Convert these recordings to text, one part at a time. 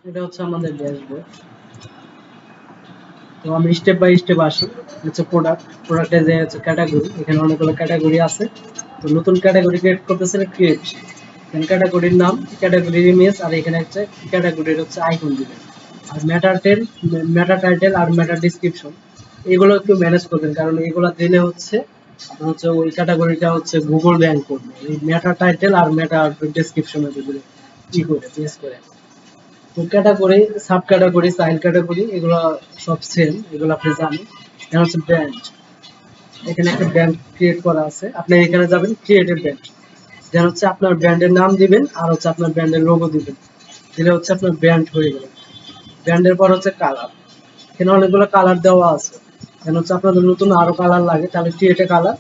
এটা হচ্ছে আমাদের ড্যাশবোর্ড। তো আমি স্টেপ বাই স্টেপ আসি। হচ্ছে প্রোডাক্টে যে হচ্ছে ক্যাটাগরি, এখানে অনেকগুলো ক্যাটাগরি আছে। তো নতুন ক্যাটাগরি ক্রিয়েট করতেছে ক্রিয়েট, এখানে ক্যাটাগরির নাম, ক্যাটাগরির ইমেজ, আর এখানে হচ্ছে ক্যাটাগরির হচ্ছে আইকন দিবেন। আর মেটা টাইটেল আর মেটা ডিসক্রিপশন এগুলো একটু ম্যানেজ করবেন, কারণ এগুলো দিলে হচ্ছে আপনার হচ্ছে ওই ক্যাটাগরিটা হচ্ছে গুগল র্যাঙ্ক করবে এই মেটা টাইটেল আর মেটা ডিসক্রিপশনের দিকে কি করে বেস করে। তো category, sub category, child category এগুলো সব সেম, এগুলো আপনি জানেন। এটা হচ্ছে ব্র্যান্ড, এখানে একটা ব্র্যান্ড ক্রিয়েট করা আছে, আপনি এখানে যাবেন ক্রিয়েটেড ব্র্যান্ড, দেন হচ্ছে আপনার ব্র্যান্ডের নাম দিবেন আর হচ্ছে আপনার ব্র্যান্ডের লোগো দিবেন, দিলে হচ্ছে আপনার ব্র্যান্ড হয়ে গেল। ব্র্যান্ডের পর হচ্ছে কালার, এখানে অনেকগুলো কালার দেওয়া আছে, দেন হচ্ছে আপনাদের নতুন আরো কালার লাগে তাহলে ক্রিয়েটে কালার,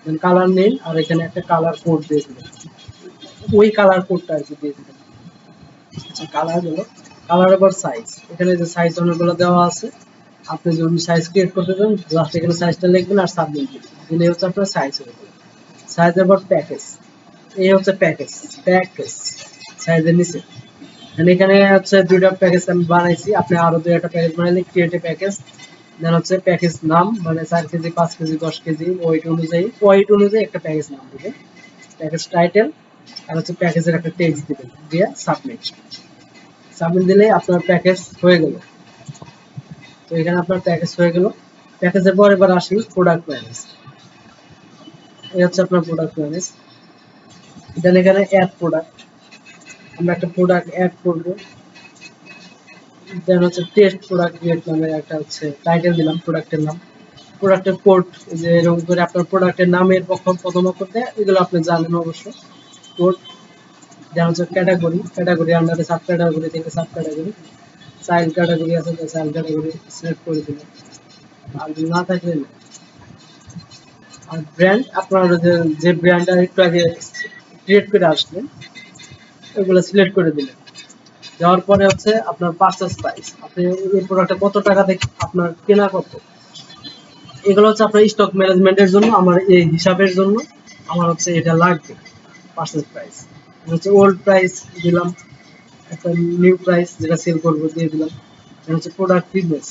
দেন কালার নেম আর এখানে একটা কালার কোড দিয়ে দিবেন, ওই কালার কোডটা আর কি দিয়ে দিবেন। আচ্ছা, কালার হলো, কালারের পর সাইজ, এখানে যে সাইজ অনেকগুলো দেওয়া আছে, আপনি যদি সাইজ ক্রিয়েট করতে চান জাস্ট এখানে সাইজটা লিখবেন আর সাবমিট দিবেন, দিলে হচ্ছে আপনার সাইজ হয়ে যাবে। সাইজের পর প্যাকেজ, এই হচ্ছে প্যাকেজ, প্যাকেজ সাইজের নিচে, মানে এখানে হচ্ছে দুইটা প্যাকেজ আমি বানাইছি, আপনি আরো দুইটা প্যাকেজ বানাইলে ক্রিয়েটিভ প্যাকেজ, দেন হচ্ছে প্যাকেজ নাম, মানে 4 কেজি 5 কেজি 10 কেজি ওয়েট অনুযায়ী একটা প্যাকেজ নাম দিবেন, প্যাকেজ টাইটেল, আর হচ্ছে প্যাকেজের একটা টেক্সট দিবেন, দিয়ে সাবমিট, সাবমিট দিলে আপনার প্যাকেজ হয়ে গেল। তো এখানে আপনার প্যাকেজ হয়ে গেল। প্যাকেজের পর এবার আসি প্রোডাক্ট ম্যানেজ, এই হচ্ছে আপনার প্রোডাক্ট ম্যানেজ, দেন এখানে অ্যাড প্রোডাক্ট, আমরা একটা প্রোডাক্ট অ্যাড করবো, দেন হচ্ছে টেস্ট প্রোডাক্ট ক্রিয়েট নামে একটা হচ্ছে টাইটেল দিলাম প্রোডাক্টের নাম, প্রোডাক্টের কোড, যে এরকম করে আপনার প্রোডাক্টের নামের প্রথম অক্ষর দেয়, এগুলো আপনি জানেন অবশ্য, কোড, দেন হচ্ছে ক্যাটাগরি, ক্যাটাগরি আন্ডারে সাব ক্যাটাগরি থেকে সাব ক্যাটাগরি, চাইল্ড ক্যাটাগরি আছে তো চাইল্ড ক্যাটাগরি সিলেক্ট করে দিলেন, আর যদি না থাকলে না। আর ব্র্যান্ড, আপনার যে ব্র্যান্ডটা একটু আগে ক্রিয়েট করে আসলেন ওইগুলো সিলেক্ট করে দিলেন, দেওয়ার পরে হচ্ছে আপনার পারচেজ প্রাইস, আপনি এই প্রোডাক্টটা কত টাকা থেকে আপনার কেনা কত, এগুলো হচ্ছে আপনার স্টক ম্যানেজমেন্টের জন্য, আমার এই হিসাবের জন্য আমার হচ্ছে এটা লাগবে। পারচেজ প্রাইস হচ্ছে ওল্ড প্রাইস দিলাম, একটা নিউ প্রাইস যেটা সেল করবো দিয়ে দিলাম, হচ্ছে প্রোডাক্ট ইমেজ,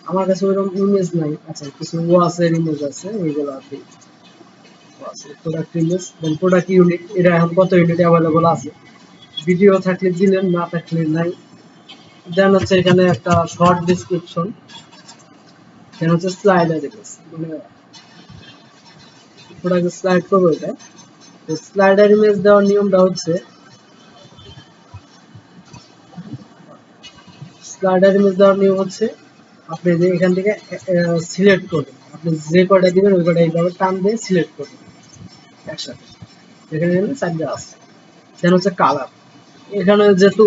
আমার কাছে ওইরকম ইমেজ নাই, আচ্ছা কিছু ওয়াসের ইমেজ আছে ওইগুলো আপনি, প্রোডাক্ট ইমেজ, দেন প্রোডাক্ট ইউনিট, এটা এখন কত ইউনিট অ্যাভেলেবল আছে, ভিডিও থাকলে দিলেন না থাকলে নাই, দেন হচ্ছে এখানে একটা শর্ট ডিসক্রিপশন, দেন হচ্ছে স্লাইডার ইমেজ, মানে প্রোডাক্ট স্লাইড করবো এটা। তো স্লাইডার ইমেজ দেওয়ার নিয়মটা হচ্ছে, স্লাইডার ইমেজ দেওয়ার নিয়ম হচ্ছে আপনি যে এখান থেকে সিলেক্ট করবেন, আপনি যে কয়টা দিবেন ওই কয়টা এইভাবে টান দিয়ে সিলেক্ট করবেন একসাথে, এখানে চারটে আছে। দেন হচ্ছে কালার, এখানে যেহেতু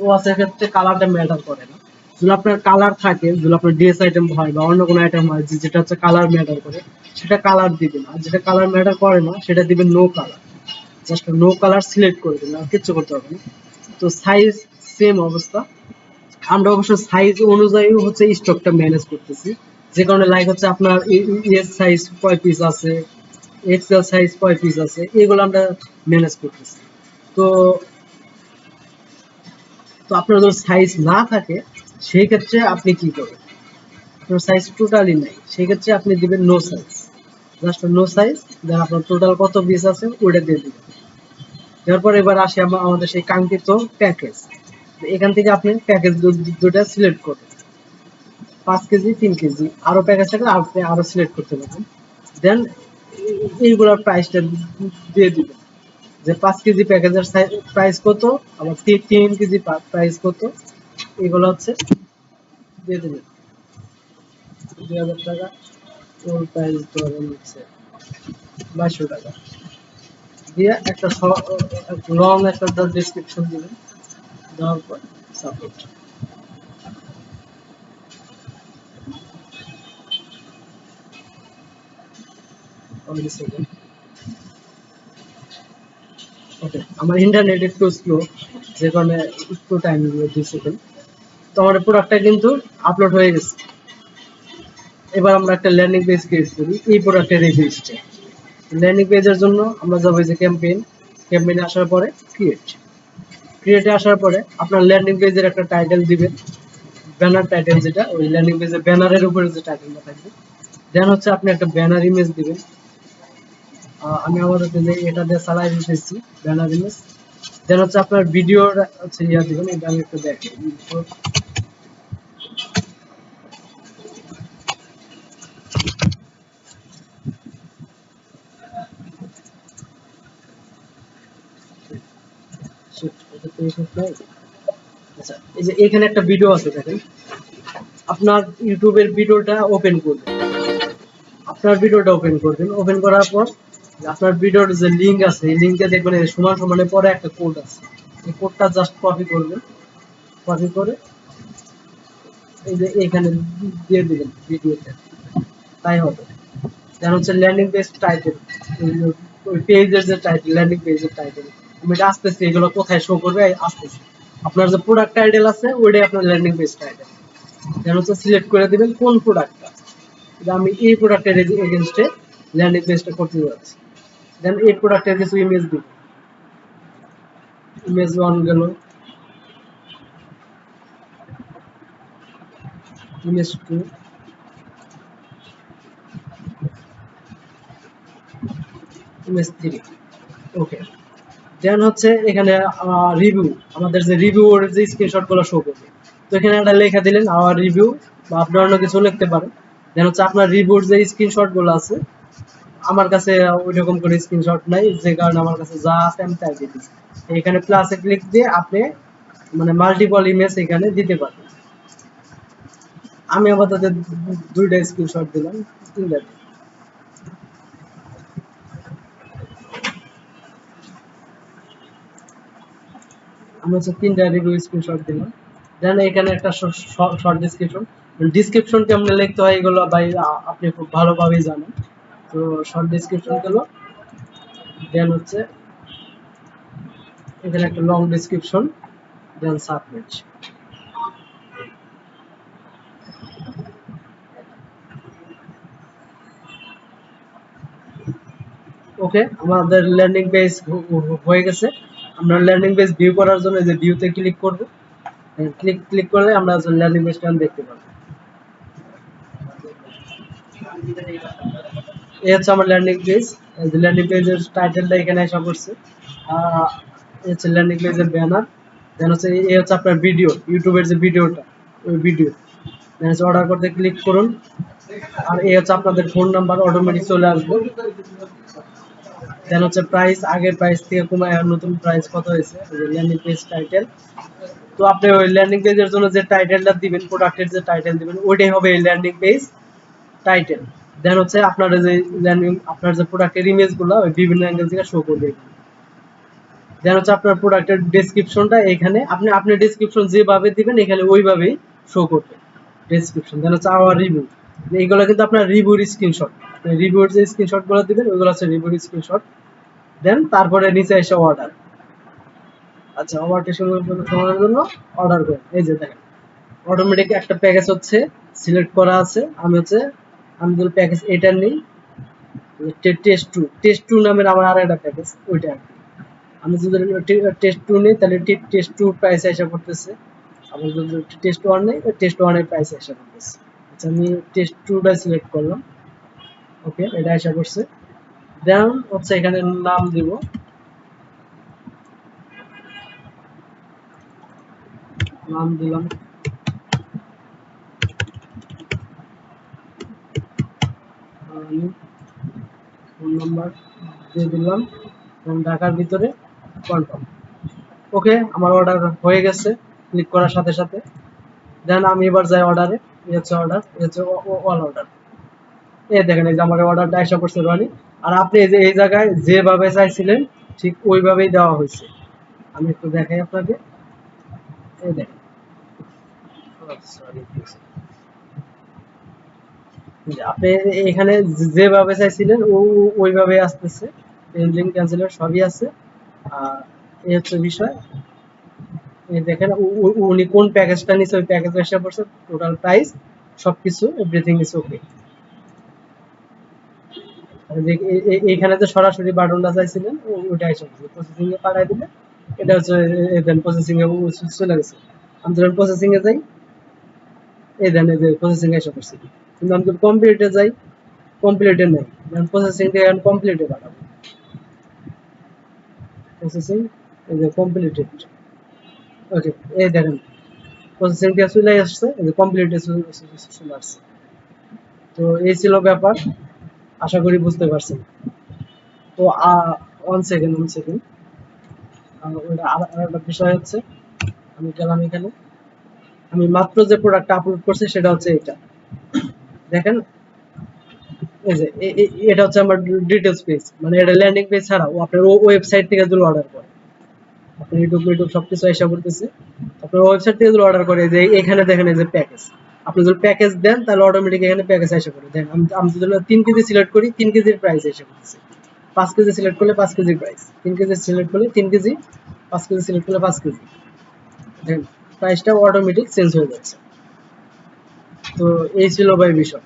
ওয়াশের ক্ষেত্রে কালারটা ম্যাটার করে না, যদি আপনার কালার থাকে, যদি আপনার ড্রেস আইটেম হয় বা অন্য কোনো আইটেম হয় যেটা হচ্ছে কালার ম্যাটার করে, সেটা কালার দিবেন, আর যেটা কালার ম্যাটার করে না সেটা দিবেন no colour, just no colour select করে দিবেন, আর কিচ্ছু করতে হবে না। তো সাইজ সেম অবস্থা, আমরা অবশ্য সাইজ অনুযায়ী হচ্ছে স্টকটা ম্যানেজ করতেছি, যে কারণে লাইক হচ্ছে আপনার এস সাইজ কয় পিস আছে, এক্সেল সাইজ কয় পিস আছে, এগুলো আমরা ম্যানেজ করতেছি। তো তো আপনার যদি সাইজ না থাকে সেই ক্ষেত্রে আপনি কি করবেন, আপনার সাইজ টোটালি নাই, সেই ক্ষেত্রে আপনি দিবেন no size, just no size, then আপনার টোটাল কত পিস আছে ওইটা দিয়ে দিবেন। তারপর এবার আসি আমাদের সেই কাঙ্ক্ষিত প্যাকেজ, এখান থেকে আপনি প্যাকেজ দুটা সিলেক্ট করবেন, 5 কেজি 3 কেজি, আরো প্যাকেজ থাকলে আপনি আরো সিলেক্ট করতে পারবেন, দেন এইগুলোর প্রাইসটা দিয়ে দিবেন, যে 5 কেজি প্যাকেজের প্রাইস কত, আবার 3 কেজি প্রাইস কত, এগুলো হচ্ছে দিয়ে দিবেন 2000 টাকা, ওর প্রাইস ধরেন হচ্ছে 2200 টাকা, দিয়ে একটা লং একটা ডেসক্রিপশন দিবেন, দেওয়ার পর সাপোর্ট। ওকে, আমার ইন্টারনেট একটু স্লো, যে কারণে একটু টাইম নিবে 2 সেকেন্ড। তো আমার প্রোডাক্টটা কিন্তু আপলোড হয়ে গেছে। এবার আমরা একটা ল্যান্ডিং পেজ ক্রিয়েট করি এই প্রোডাক্টের রিভিউসটা। ল্যান্ডিং পেজের জন্য আমরা যাবো যে ক্যাম্পেইনে আসার পরে ক্রিয়েট, ক্রিয়েটে আসার পরে আপনার ল্যান্ডিং পেজের একটা টাইটেল দিবেন, ব্যানার টাইটেল যেটা, ওই ল্যান্ডিং পেজের ব্যানারের উপরে যে টাইটেলটা থাকবে। দেন হচ্ছে আপনি একটা ব্যানার ইমেজ দিবেন। আমি আমাদের এটা দিয়ে চালাই দিতেছি ব্যানার ইমেজ। দেন হচ্ছে আপনার ভিডিওর হচ্ছে ইয়া দিবেন, এটা আমি একটু দেখি। আচ্ছা, এই যে এখানে একটা ভিডিও আছে দেখেন, আপনার ইউটিউবের ভিডিওটা ওপেন করবেন, আপনার ভিডিওটা ওপেন করবেন। ওপেন করার পর আপনার ভিডিওর যে লিঙ্ক আছে, এই লিঙ্কে দেখবেন এই সমান সমানের পরে একটা কোড আছে, এই কোডটা জাস্ট কপি করবেন। কপি করে এই যে এখানে দিয়ে দিবেন ভিডিওতে, তাই হবে। দেন হচ্ছে ল্যান্ডিং পেজ টাইটেল, ওই পেজের যে টাইটেল, ল্যান্ডিং পেজের টাইটেল, আমি এটা আসতেছি এগুলো কোথায় শো করবে আসতেছি। আপনার যে প্রোডাক্ট টাইটেল আছে ওইটাই আপনার ল্যান্ডিং পেজ টাইটেল। দেন হচ্ছে সিলেক্ট করে দিবেন কোন প্রোডাক্টটা, আমি এই প্রোডাক্টের এগেইনস্টে ল্যান্ডিং পেজটা করতে যাচ্ছি। দেন এই প্রোডাক্টের কিছু ইমেজ দিব, ইমেজ 1 গেল, ইমেজ 2, ইমেজ 3। ওকে, দেন হচ্ছে এখানে রিভিউ, আমাদের যে রিভিউর যে স্ক্রিনশট গুলো শো করবে, তো এখানে একটা লেখা দিলেন আওয়ার রিভিউ, বা আপনি অন্য কিছু লিখতে পারেন। দেন হচ্ছে আপনার রিভিউর যে স্ক্রিনশট গুলো আছে, আমার কাছে ওই রকম করে স্ক্রিনশট নাই, যে কারণে আমার কাছে যা আছে আমি তাই দিয়ে দিচ্ছি। এখানে প্লাসে ক্লিক দিয়ে আপনি মানে মাল্টিপল ইমেজ এখানে দিতে পারবেন। আমি আপাতত দুইটা স্ক্রিনশট দিলাম, তিনটা। আমি হচ্ছে তিনটা রিভিউ স্ক্রিনশট দিলাম। দেন এখানে একটা শর্ট ডিসক্রিপশন, ডিসক্রিপশন কেমন লিখতে হয় এগুলো ভাই আপনি খুব ভালোভাবেই জানেন, তো শর্ট ডিসক্রিপশন গুলো। দেন হচ্ছে এখানে একটা লং ডিসক্রিপশন, দেন সাবমিট। ওকে, আমাদের ল্যান্ডিং পেজ হয়ে গেছে। আমরা ল্যান্ডিং পেজ ভিউ করার জন্য যে ভিউতে ক্লিক করব, ক্লিক করলে আমরা ল্যান্ডিং পেজটা দেখতে পাবো। এই হচ্ছে আমার ল্যান্ডিং পেজ, ল্যান্ডিং পেজের টাইটেলটা এখানে এসে পড়ছে, এই হচ্ছে ল্যান্ডিং পেজের ব্যানার। দেন হচ্ছে এই হচ্ছে আপনার ভিডিও, ইউটিউবের যে ভিডিওটা, ওই ভিডিও। দেন হচ্ছে অর্ডার করতে ক্লিক করুন, আর এই হচ্ছে আপনাদের ফোন নাম্বার অটোমেটিক চলে আসবে। দেন হচ্ছে প্রাইস, আগের প্রাইস থেকে কমায় নতুন প্রাইস কত হয়েছে, ল্যান্ডিং পেজ টাইটেল। তো আপনি ওই ল্যান্ডিং পেজের জন্য যে টাইটেলটা দিবেন, প্রোডাক্টের যে টাইটেল দিবেন, ওইটাই হবে এই ল্যান্ডিং পেজ টাইটেল। দেন হচ্ছে আপনার যে ল্যান্ডিং, আপনার যে প্রোডাক্টের ইমেজগুলো ওই বিভিন্ন অ্যাঙ্গেল থেকে শো করবে। দেন হচ্ছে আপনার প্রোডাক্টের ডেসক্রিপশনটা এখানে আপনি ডেসক্রিপশন যেভাবে দিবেন এখানে ওইভাবেই শো করবে ডেসক্রিপশন। দেন হচ্ছে আওয়ার রিভিউ, এইগুলো কিন্তু আপনার রিভিউর স্ক্রিনশট, রিভিউর যে স্ক্রিনশটগুলো দিবেন ওইগুলো হচ্ছে রিভিউর স্ক্রিনশট। দেন তারপরে নিচে এসে অর্ডার। আচ্ছা, অর্ডারটা শোনার জন্য অর্ডার করেন, এই যে দেখেন অটোমেটিক একটা প্যাকেজ হচ্ছে সিলেক্ট করা আছে। আমি যদি প্যাকেজ এটা নেই, টেস্ট টু নামের আমার আর একটা প্যাকেজ, ওইটা আর কি। আমি যদি টেস্ট টু নেই তাহলে টেস্ট টু প্রাইস এসে পড়তেছে, আমি যদি টেস্ট ওয়ান নেই টেস্ট ওয়ানের প্রাইস এসে পড়তেছে। আচ্ছা, আমি টেস্ট টুটা সিলেক্ট করলাম। ওকে, এটা এসে পড়ছে। দেন হচ্ছে এখানে নাম দিব, নাম দিলাম, ফোন নাম্বার দিয়ে দিলাম, ঢাকার ভিতরে কনফার্ম। ওকে, আমার অর্ডার হয়ে গেছে ক্লিক করার সাথে সাথে। দেন আমি এবার যাই অর্ডারে, এই হচ্ছে অর্ডার, এই হচ্ছে অল অর্ডার। এই দেখেন এই যে আমার অর্ডারটা আশা করছে রনি, আর আপনি এই যে এই জায়গায় যেভাবে চাইছিলেন ঠিক ওইভাবেই দেওয়া হয়েছে। আমি একটু দেখাই আপনাকে, এই দেখেন, আপনি এখানে যেভাবে চাইছিলেন ওইভাবে আসতেছে, পেন্ডিং ক্যান্সেলের সবই আছে। আর এই হচ্ছে বিষয়, এই দেখেন উনি কোন প্যাকেজটা নিচ্ছে ওই প্যাকেজ এসে পড়ছে, টোটাল প্রাইস সবকিছু এভরিথিং ইজ ওকে। এখানে যে সরাসরি বাটনটা চাইছিলেন ওইটা এসে পড়ছে, প্রসেসিং এ পাঠাই দিলে এটা হচ্ছে এই দেন প্রসেসিং এ চলে গেছে। আমি যখন প্রসেসিং এ যাই এই দেন এই যে প্রসেসিং এসে পড়ছে, কিন্তু আমি যদি কমপ্লিটে যাই কমপ্লিটে নেই, আমি প্রসেসিং থেকে এখন কমপ্লিটে পাঠাবো। প্রসেসিং এই যে কমপ্লিটেড, ওকে এই দেখেন প্রসেসিং টা চলে আসছে, এই যে কমপ্লিটে চলে আসছে। তো এই ছিল ব্যাপার, আশা করি বুঝতে পারছেন। তো ওয়ান সেকেন্ড আর একটা বিষয় হচ্ছে, আমি গেলাম এখানে, আমি মাত্র যে প্রোডাক্টটা আপলোড করছি সেটা হচ্ছে এটা দেখেন, এই যে এটা হচ্ছে আমার ডিটেলস পেজ, মানে এটা ল্যান্ডিং পেজ ছাড়াও আপনার ওয়েবসাইট থেকে যদি অর্ডার করেন, আপনি ইউটিউব সবকিছু আইসা করতেছে, আপনার ওয়েবসাইট থেকে যদি অর্ডার করে যে এখানে দেখেন এই যে প্যাকেজ, আপনি যদি প্যাকেজ দেন তাহলে অটোমেটিক এখানে প্যাকেজ আইসা করে দেন। আমি যদি 3 কেজি সিলেক্ট করি 3 কেজির প্রাইস এসে করতেছে, 5 কেজি সিলেক্ট করলে 5 কেজির প্রাইস, 3 কেজি সিলেক্ট করলে 3 কেজি, 5 কেজি সিলেক্ট করলে 5 কেজি, দেখেন প্রাইসটা অটোমেটিক চেঞ্জ হয়ে যাচ্ছে। তো এই ছিল ভাই বিষয়।